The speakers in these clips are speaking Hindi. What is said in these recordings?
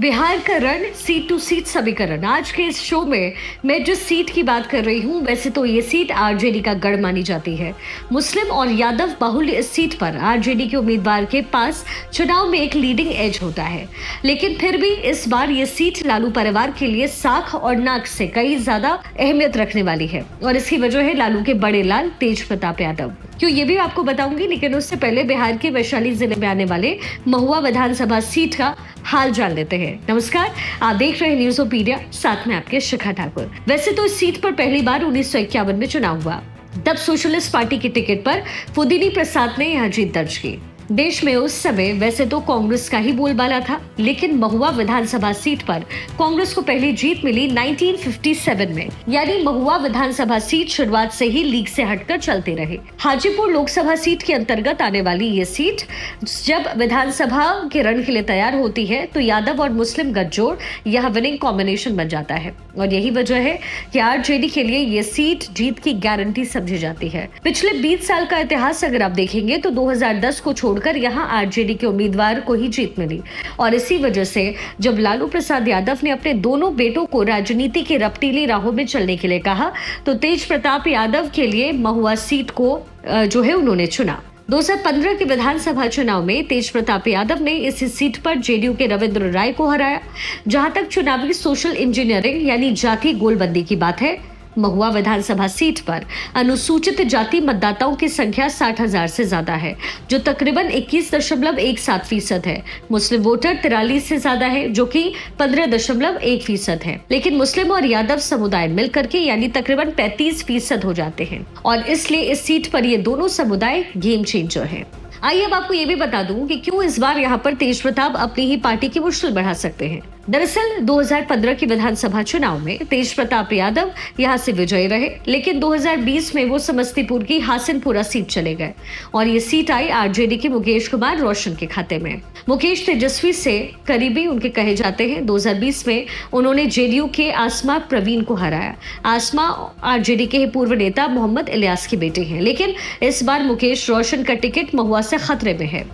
बिहार का रण सीट टू सीट समीकरण। आज के इस शो में मैं जिस सीट की बात कर रही हूँ, वैसे तो ये सीट आरजेडी का गढ़ मानी जाती है। मुस्लिम और यादव बाहुल्य इस सीट पर आरजेडी के उम्मीदवार के पास चुनाव में एक लीडिंग एज होता है, लेकिन फिर भी इस बार ये सीट लालू परिवार के लिए साख और नाक से कई ज्यादा अहमियत रखने वाली है और इसकी वजह है लालू के बड़े लाल तेज प्रताप यादव। क्यों, ये भी आपको बताऊंगी, लेकिन उससे पहले बिहार के वैशाली जिले में आने वाले महुआ विधानसभा सीट का हाल जान लेते हैं। नमस्कार, आप देख रहे हैं न्यूज़ोपीडिया, साथ में आपके शिखा ठाकुर। वैसे तो इस सीट पर पहली बार 1951 में चुनाव हुआ। तब सोशलिस्ट पार्टी की टिकट पर फुदीनी प्रसाद ने यह जीत दर्ज की। देश में उस समय वैसे तो कांग्रेस का ही बोलबाला था, लेकिन महुआ विधानसभा सीट पर कांग्रेस को पहली जीत मिली 1957 में। यानी महुआ विधानसभा सीट शुरुआत से ही लीग से हटकर चलते रहे। हाजीपुर लोकसभा सीट के अंतर्गत आने वाली ये सीट जब विधानसभा के रण के लिए तैयार होती है तो यादव और मुस्लिम गठजोड़ यह विनिंग कॉम्बिनेशन बन जाता है और यही वजह है कि आरजेडी के लिए ये सीट जीत की गारंटी समझी जाती है। पिछले 20 साल का इतिहास अगर आप देखेंगे तो 2010 को छोड़कर यहां आरजेडी के उम्मीदवार को ही जीत मिली और इसी वजह से जब लालू प्रसाद यादव ने अपने दोनों बेटों को राजनीति की रपटीली राहों में चलने के लिए कहा तो तेज प्रताप यादव के लिए महुआ सीट को उन्होंने चुना। 2015 के विधानसभा चुनाव में तेज प्रताप यादव ने इस सीट पर जेडीयू के रविंद्र राय को हराया। जहां तक चुनावी सोशल इंजीनियरिंग यानी जाति गोलबंदी की बात है, महुआ विधानसभा सीट पर अनुसूचित जाति मतदाताओं की संख्या 60,000 से ज्यादा है, जो तकरीबन 21.17% है। मुस्लिम वोटर 43 से ज्यादा है, जो कि 15.1% है। लेकिन मुस्लिम और यादव समुदाय मिलकर के यानी तकरीबन 35% हो जाते हैं और इसलिए इस सीट पर ये दोनों समुदाय गेम चेंजर हैं। आइए अब आपको ये भी बता दूं कि क्यों इस बार यहाँ पर तेज प्रताप अपनी ही पार्टी की मुश्किल बढ़ा सकते हैं। दरअसल 2015 के विधानसभा चुनाव में तेज प्रताप यादव यहाँ से विजयी रहे, लेकिन 2020 में वो समस्तीपुर की हासिनपुरा सीट चले गए और ये सीट आई आरजेडी के मुकेश कुमार रोशन के खाते में। मुकेश तेजस्वी से करीबी उनके कहे जाते हैं। 2020 में उन्होंने जेडीयू के आसमा प्रवीण को हराया। आसमा आरजेडी के पूर्व नेता मोहम्मद इलियास की बेटी हैं, लेकिन इस बार मुकेश रोशन का टिकट महुआ से खतरे में है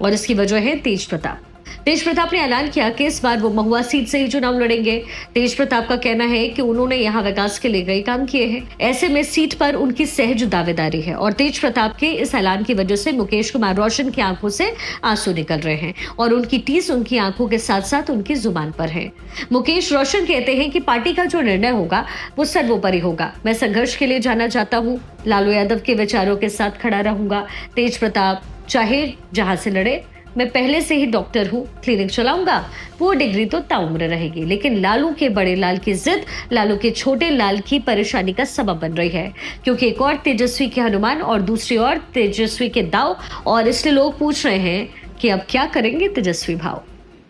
और इसकी वजह है तेज प्रताप। तेज प्रताप ने ऐलान किया कि इस बार वो महुआ सीट से ही चुनाव लड़ेंगे। तेज प्रताप का कहना है कि उन्होंने यहाँ विकास के लिए कई काम किए हैं, ऐसे में सीट पर उनकी सहज दावेदारी है और तेज प्रताप के इस ऐलान की वजह से मुकेश कुमार रोशन की आंखों से आंसू निकल रहे हैं और उनकी टीस उनकी आंखों के साथ साथ उनकी जुबान पर है। मुकेश रोशन कहते हैं कि पार्टी का जो निर्णय होगा वो सर्वोपरि होगा। मैं संघर्ष के लिए जाना चाहता हूँ, लालू यादव के विचारों के साथ खड़ा रहूंगा। तेज प्रताप चाहे जहां से लड़े, मैं पहले से ही डॉक्टर हूँ, क्लिनिक चलाऊंगा, वो डिग्री तो ताउम्र रहेगी। लेकिन लालू के बड़े लाल की जिद लालू के छोटे लाल की परेशानी का सबब बन रही है, क्योंकि एक और तेजस्वी के हनुमान और दूसरी ओर तेजस्वी के दाव, और इसलिए लोग पूछ रहे हैं कि अब क्या करेंगे तेजस्वी भाव।